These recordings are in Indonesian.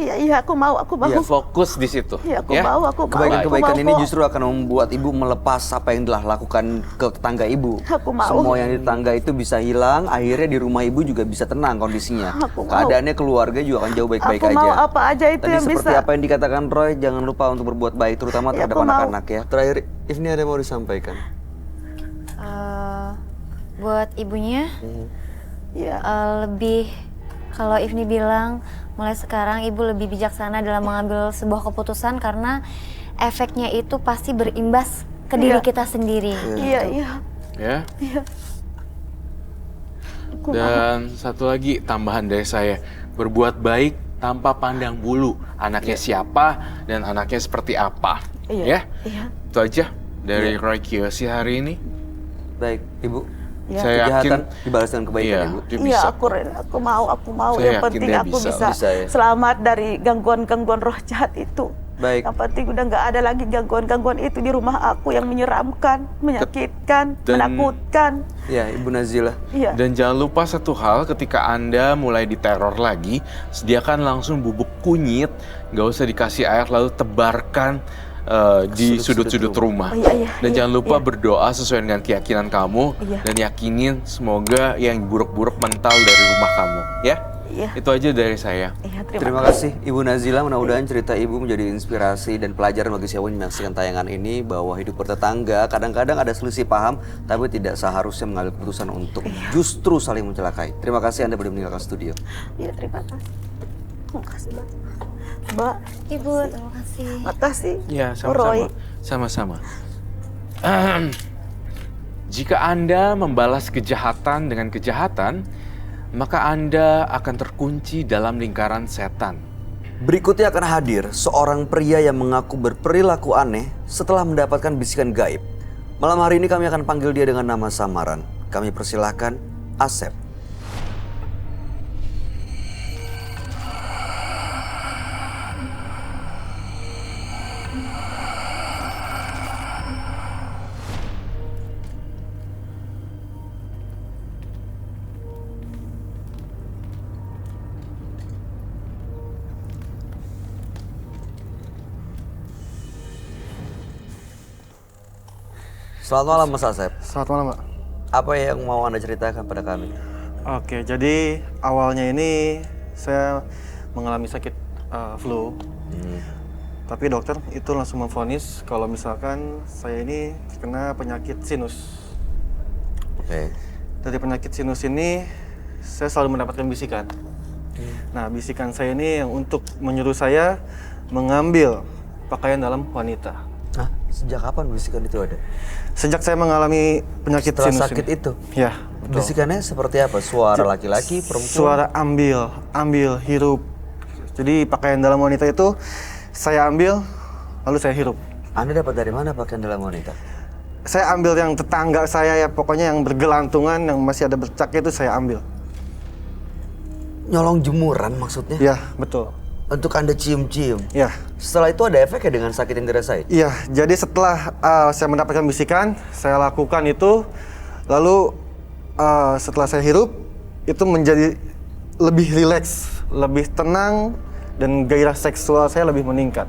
Iya, aku mau. Ya, fokus di situ. Iya, aku mau. Kebaikan-kebaikan ini Aku mau, justru akan membuat ibu melepas apa yang telah lakukan ke tetangga ibu. Aku mau. Semua yang di tetangga itu bisa hilang, akhirnya di rumah ibu juga bisa tenang kondisinya. Aku mau. Keadaannya keluarga juga akan jauh baik-baik Aku aja. mau apa aja itu Tadi yang seperti bisa. apa yang dikatakan Roy, jangan lupa untuk berbuat baik, terutama Ya, terhadap aku mau. anak-anak ya. Terakhir, Ifni ada yang mau disampaikan? Buat ibunya, Iya. lebih kalau Ifni bilang mulai sekarang ibu lebih bijaksana dalam mengambil sebuah keputusan karena efeknya itu pasti berimbas ke diri Iya. kita sendiri. Iya. Ya. Iya. Aku mau. Dan satu lagi tambahan dari saya, berbuat baik tanpa pandang bulu anaknya siapa dan anaknya seperti apa. Iya. Ya, Iya. itu aja dari Roy Kiyoshi hari ini. Baik, Ibu. Ya. Saya Kejahatan yakin dibalas dengan kebaikan, iya, Ibu. dia Iya, bisa. aku mau. Saya Yang yakin penting dia aku bisa. bisa Bisa, ya. selamat dari gangguan-gangguan roh jahat itu. Baik. Yang penting udah nggak ada lagi gangguan-gangguan itu di rumah aku yang menyeramkan, menyakitkan, Dan- menakutkan. Ya, Ibu Nazila. Iya. Dan jangan lupa satu hal, ketika Anda mulai diteror lagi, sediakan langsung bubuk kunyit, nggak usah dikasih air, lalu tebarkan di Sudut-sudut sudut-sudut rumah. Oh, iya, Dan iya, jangan lupa iya. berdoa sesuai dengan keyakinan kamu, Iya. dan yakinin semoga yang buruk-buruk mental dari rumah kamu. Ya, Iya. itu aja dari saya. Iya, Terima kasih Ibu Nazila, mudah-mudahan cerita Ibu menjadi inspirasi dan pelajaran bagi siapa yang menyaksikan tayangan ini bahwa hidup bertetangga kadang-kadang ada selisih paham tapi tidak seharusnya mengambil keputusan untuk justru saling mencelakai. Terima kasih Anda boleh meninggalkan studio. Iya, terima kasih. Terima kasih, Mbak. Mbak, Ibu, terima kasih. makasih. Ya, Roy. sama-sama. Jika Anda membalas kejahatan dengan kejahatan, maka Anda akan terkunci dalam lingkaran setan. Berikutnya akan hadir seorang pria yang mengaku berperilaku aneh setelah mendapatkan bisikan gaib. Malam hari ini kami akan panggil dia dengan nama samaran. Kami persilahkan Asep. Selamat malam Mas Asep. Selamat malam, Pak. Apa yang mau Anda ceritakan pada kami? Oke, jadi awalnya ini saya mengalami sakit flu. Tapi dokter itu langsung memvonis kalau misalkan saya ini kena penyakit sinus. Oke. Dari penyakit sinus ini saya selalu mendapatkan bisikan. Nah, bisikan saya ini yang untuk menyuruh saya mengambil pakaian dalam wanita. Hah? Sejak kapan bisikan itu ada? Sejak saya mengalami penyakit Setelah sinus sakit ini. itu? Ya, betul. Bisikannya seperti apa? Suara laki-laki, perempuan? Suara ambil, hirup. Jadi pakaian dalam wanita itu saya ambil, lalu saya hirup. Anda dapat dari mana pakaian dalam wanita? Saya ambil yang tetangga saya ya, pokoknya yang bergelantungan, yang masih ada bercaknya itu saya ambil. Nyolong jemuran maksudnya? Ya, betul. Untuk Anda cium-cium? Ya, Setelah itu ada efeknya dengan sakit yang dirasain? iya. Jadi setelah saya mendapatkan bisikan, saya lakukan itu, lalu setelah saya hirup, itu menjadi lebih rileks, lebih tenang, dan gairah seksual saya lebih meningkat.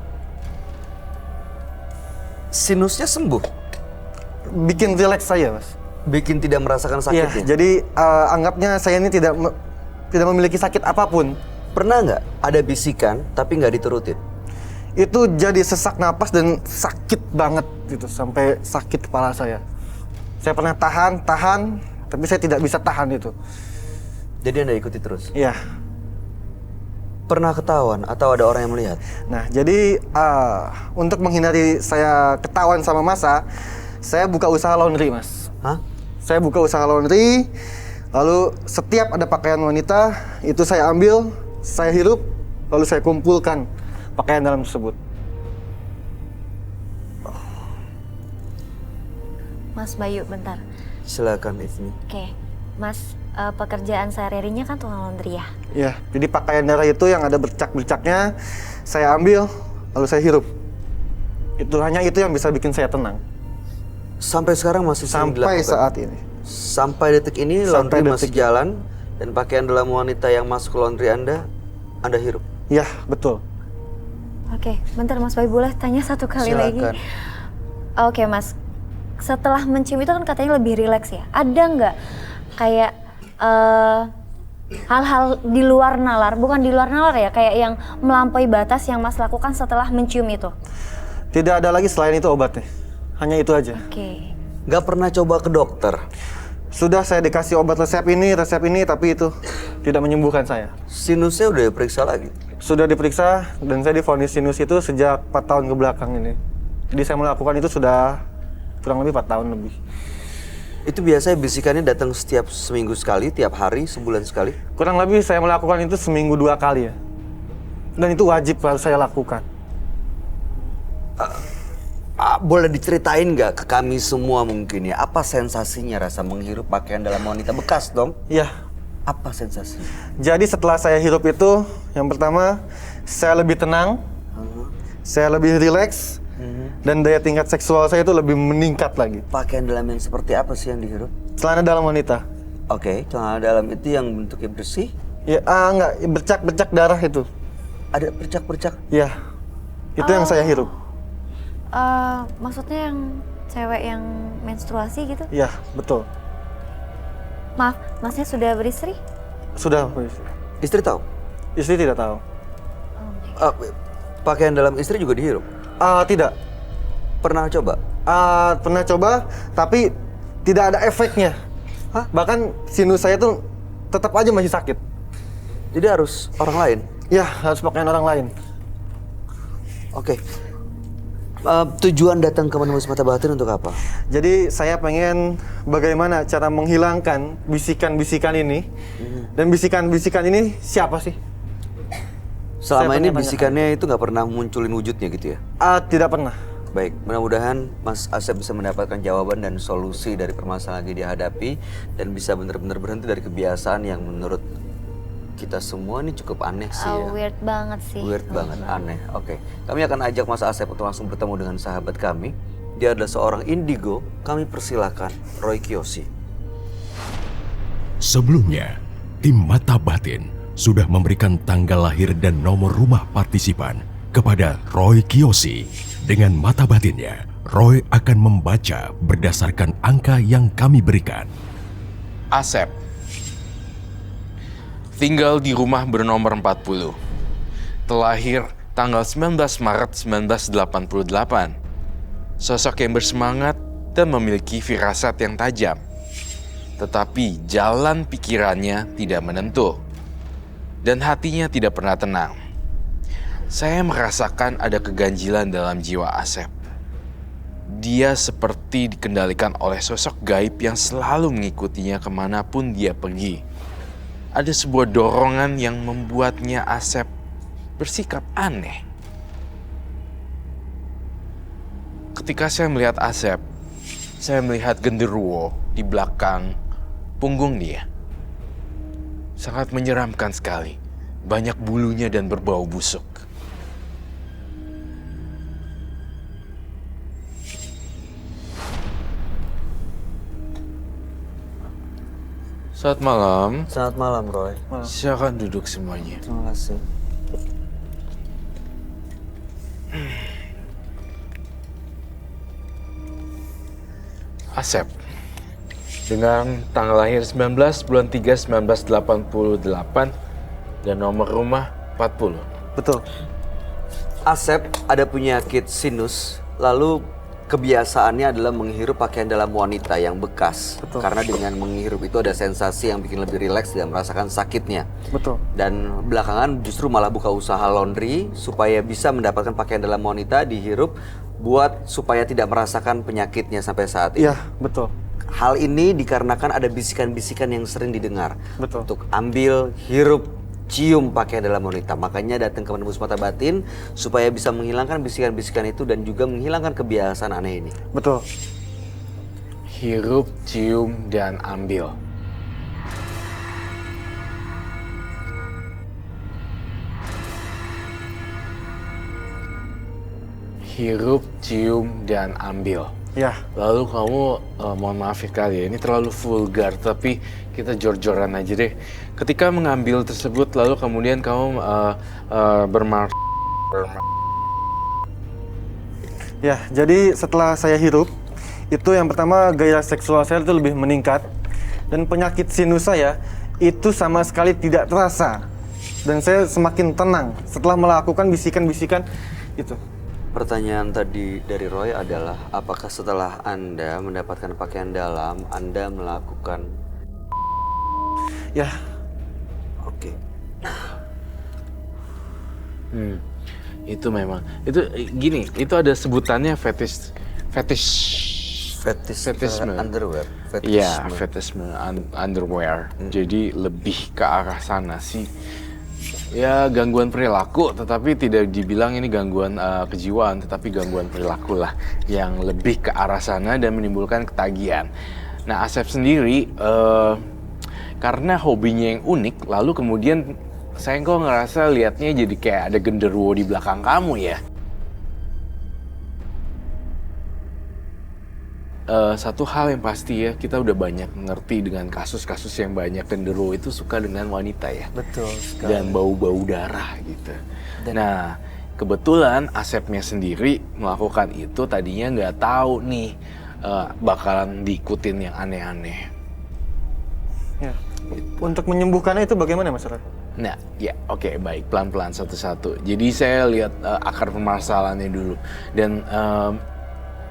Sinusnya sembuh? Bikin rileks saya, Mas. Bikin tidak merasakan Iya, sakitnya? jadi anggapnya saya ini tidak memiliki sakit apapun. Pernah nggak ada bisikan tapi nggak diturutin? Itu jadi sesak napas dan sakit banget gitu, sampai sakit kepala saya. Saya pernah tahan, tapi saya tidak bisa tahan itu. Jadi Anda ikuti terus? Iya. Pernah ketahuan atau ada orang yang melihat? Nah, jadi untuk menghindari saya ketahuan sama masa, saya buka usaha laundry, Mas. Hah? Saya buka usaha laundry, lalu setiap ada pakaian wanita, itu saya ambil, saya hirup, lalu saya kumpulkan pakaian dalam tersebut. Mas Bayu, bentar. Silakan Ifni. Oke, Mas, pekerjaan sehari-harinya kan tukang laundry ya? Iya, jadi pakaian darah itu yang ada bercak-bercaknya, saya ambil, lalu saya hirup. Itu hanya itu yang bisa bikin saya tenang. Sampai sekarang masih sering Sampai dilakukan? saat ini. Sampai detik ini Sampai laundry masih detik ini. jalan dan pakaian dalam wanita yang masuk ke laundry Anda hirup? Ya, betul. Oke, bentar Mas Boy, boleh tanya satu kali lagi? Silakan. Oke Mas, setelah mencium itu kan katanya lebih rileks ya. Ada nggak kayak hal-hal di luar nalar, bukan di luar nalar ya, kayak yang melampaui batas yang Mas lakukan setelah mencium itu? Tidak ada lagi selain itu obatnya. Hanya itu aja. Oke. Nggak pernah coba ke dokter? Sudah saya dikasih obat resep ini, tapi itu tidak menyembuhkan saya. Sinusnya udah periksa lagi? Sudah diperiksa dan saya divonis sinus itu sejak 4 tahun ke belakang ini. Jadi saya melakukan itu sudah kurang lebih 4 tahun lebih. Itu biasanya bisikannya datang setiap seminggu sekali, tiap hari, sebulan sekali? Kurang lebih saya melakukan itu seminggu 2 kali ya. Dan itu wajib harus saya lakukan. Boleh diceritain nggak ke kami semua mungkin ya, apa sensasinya rasa menghirup pakaian dalam wanita bekas dong? Iya. Apa sensasinya? Jadi setelah saya hirup itu, yang pertama saya lebih tenang, saya lebih rileks, dan daya tingkat seksual saya itu lebih meningkat lagi. Pakaian dalam yang seperti apa sih yang dihirup? Celana dalam wanita. Oke, celana dalam itu yang bentuknya bersih? Ya, enggak, bercak-bercak darah itu. Ada percak-percak? Ya, itu yang saya hirup. Maksudnya yang cewek yang menstruasi gitu? Ya, betul. Maaf, Masnya sudah beristri? Sudah, Istri tahu? istri tidak tahu. Pakaian dalam istri juga dihirup? Tidak. Pernah coba? Pernah coba, tapi tidak ada efeknya. Hah? Bahkan sinus saya tuh tetap aja masih sakit. Jadi harus orang lain? Ya, harus pakaian orang lain. Oke. Tujuan datang ke Menembus Mata Batin untuk apa? Jadi saya pengen bagaimana cara menghilangkan bisikan-bisikan ini. Dan bisikan-bisikan ini siapa sih? Selama Saya ini pengen bisikannya itu nggak pernah munculin wujudnya gitu ya? Tidak pernah. Baik, mudah-mudahan Mas Asep bisa mendapatkan jawaban dan solusi dari permasalahan yang dihadapi dan bisa benar-benar berhenti dari kebiasaan yang menurut kita semua ini cukup aneh sih ya. Weird banget sih. Weird banget, aneh. Oke, kami akan ajak Mas Asep untuk langsung bertemu dengan sahabat kami. Dia adalah seorang indigo. Kami persilahkan Roy Kiyoshi. Sebelumnya, tim Mata Batin sudah memberikan tanggal lahir dan nomor rumah partisipan kepada Roy Kiyoshi. Dengan mata batinnya, Roy akan membaca berdasarkan angka yang kami berikan. Asep. Tinggal di rumah bernomor 40. Terlahir tanggal 19 Maret 1988. Sosok yang bersemangat dan memiliki firasat yang tajam. Tetapi jalan pikirannya tidak menentu. Dan hatinya tidak pernah tenang. Saya merasakan ada keganjilan dalam jiwa Asep. Dia seperti dikendalikan oleh sosok gaib yang selalu mengikutinya kemanapun dia pergi. Ada sebuah dorongan yang membuatnya Asep bersikap aneh. Ketika saya melihat Asep, saya melihat genderuwo di belakang punggung dia. Sangat menyeramkan sekali. Banyak bulunya dan berbau busuk. Selamat malam. Selamat malam, Roy. Silakan duduk semuanya. Terima kasih. Asep. Dengan tanggal lahir 19 bulan 3 1988 dan nomor rumah 40. Betul. Asep ada penyakit sinus, lalu kebiasaannya adalah menghirup pakaian dalam wanita yang bekas. Betul. Karena dengan menghirup itu ada sensasi yang bikin lebih rileks dan merasakan sakitnya. Betul. Dan belakangan justru malah buka usaha laundry supaya bisa mendapatkan pakaian dalam wanita dihirup buat supaya tidak merasakan penyakitnya sampai saat ini. Iya, betul. Hal ini dikarenakan ada bisikan-bisikan yang sering didengar. Betul. Untuk ambil, hirup, cium pakaian dalam wanita. Makanya datang ke Menembus Mata Batin supaya bisa menghilangkan bisikan-bisikan itu dan juga menghilangkan kebiasaan aneh ini. Betul. Hirup, cium, dan ambil. Hirup, cium, dan ambil. Ya, Lalu kamu, mohon maaf ya kali ya, ini terlalu vulgar, tapi kita jor-joran aja deh. Ketika mengambil tersebut, lalu kemudian kamu ya. Jadi setelah saya hirup, itu yang pertama gairah seksual saya itu lebih meningkat. Dan penyakit sinus saya itu sama sekali tidak terasa. Dan saya semakin tenang setelah melakukan bisikan-bisikan itu. Pertanyaan tadi dari Roy adalah, apakah setelah Anda mendapatkan pakaian dalam, Anda melakukan... Ya, Oke. itu memang, itu gini, itu ada sebutannya fetish fetishisme. Underwear. Iya, fetishisme underwear. Jadi lebih ke arah sana sih. Ya, gangguan perilaku, tetapi tidak dibilang ini gangguan kejiwaan, tetapi gangguan perilaku lah yang lebih ke arah sana dan menimbulkan ketagihan. Nah, Asep sendiri karena hobinya yang unik, lalu kemudian saya kok ngerasa liatnya jadi kayak ada genderuwo di belakang kamu ya. Satu hal yang pasti ya, kita udah banyak ngerti dengan kasus-kasus yang banyak genderuwo itu suka dengan wanita ya. Betul sekali. Dan bau-bau darah gitu. Nah, kebetulan Asepnya sendiri melakukan itu tadinya nggak tahu nih bakalan diikutin yang aneh-aneh. ya. Untuk menyembuhkannya itu bagaimana Mas Roy? Nah, ya oke, baik, pelan-pelan satu-satu. Jadi saya lihat akar permasalahannya dulu. Dan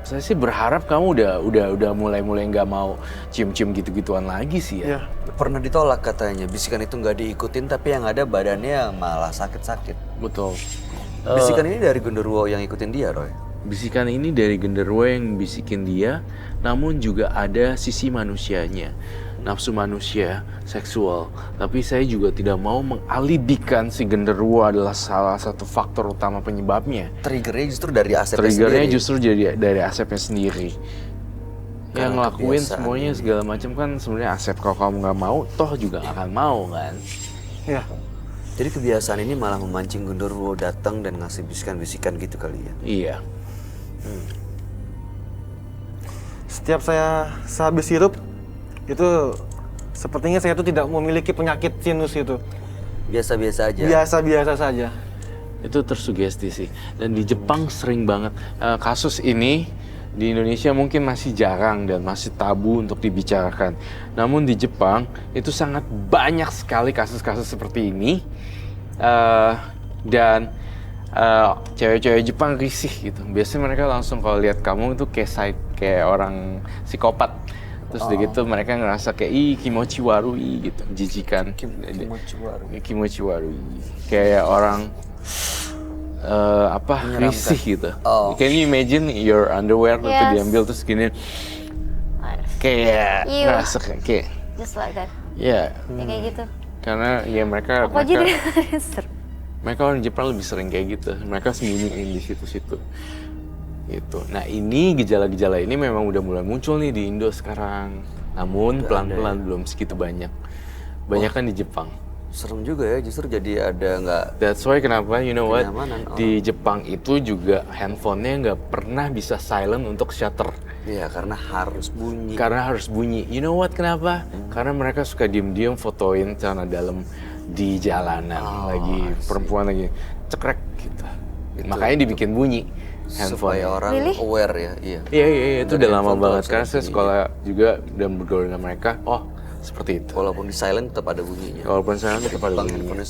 saya sih berharap kamu udah mulai nggak mau cium-cium gitu-gituan lagi sih ya. Ya, Pernah ditolak katanya, bisikan itu nggak diikutin tapi yang ada badannya malah sakit-sakit. Betul. Bisikan ini dari genderuwo yang ikutin dia, Roy. Bisikan ini dari genderuwo yang bisikin dia, namun juga ada sisi manusianya. Nafsu manusia, seksual. Tapi saya juga tidak mau mengalibikan si genderuwo adalah salah satu faktor utama penyebabnya. Triggernya justru dari Asep sendiri. Triggernya justru jadi dari Asepnya sendiri. Yang Karena ngelakuin kebiasaan semuanya ini. segala macam kan sebenarnya Asep. Kalau kamu nggak mau, toh juga nggak akan mau kan. ya. Jadi kebiasaan ini malah memancing genderuwo datang dan ngasih bisikan-bisikan gitu kali ya. Iya. Setiap saya sehabis hirup, itu sepertinya saya itu tidak memiliki penyakit sinus itu. Biasa-biasa aja. Biasa-biasa saja. Itu tersugesti sih. Dan di Jepang sering banget kasus ini. Di Indonesia mungkin masih jarang dan masih tabu untuk dibicarakan. Namun di Jepang itu sangat banyak sekali kasus-kasus seperti ini. Dan cewek-cewek Jepang risih gitu. Biasanya mereka langsung kalau lihat kamu itu kayak orang psikopat. Terus udah gitu mereka ngerasa kayak kimochi warui gitu, jijikan. Kimochi warui. Kayak orang risih gitu. Can you imagine your underwear itu Yes. diambil terus gini kayak Ew. ngerasa kayak Just like that. ya Ya kayak gitu. karena ya mereka Aku aja seru. mereka orang Jepang lebih sering kayak gitu. Mereka sembunyiin di situ-situ. Gitu. Nah ini gejala-gejala ini memang udah mulai muncul nih di Indo sekarang. Namun pelan-pelan belum segitu banyak. Banyak kan di Jepang. Serem juga ya, justru jadi ada nggak... That's why kenapa, you know what? Kenyamanan, Di Jepang itu juga handphonenya nggak pernah bisa silent untuk shutter. Iya, karena harus bunyi. Karena harus bunyi. You know what kenapa? Karena mereka suka diem-diem fotoin celana dalam di jalanan. Lagi perempuan lagi cekrek gitu. Makanya dibikin bunyi handphone. Supaya orang Really? aware ya, iya. Iya, itu udah lama handphone banget. tuh Karena harus saya bunyi. sekolah juga dan bergaul dengan mereka. Oh, seperti itu. Walaupun di silent tetap ada bunyinya. Walaupun saya tetap ada Bang, bunyinya. handphone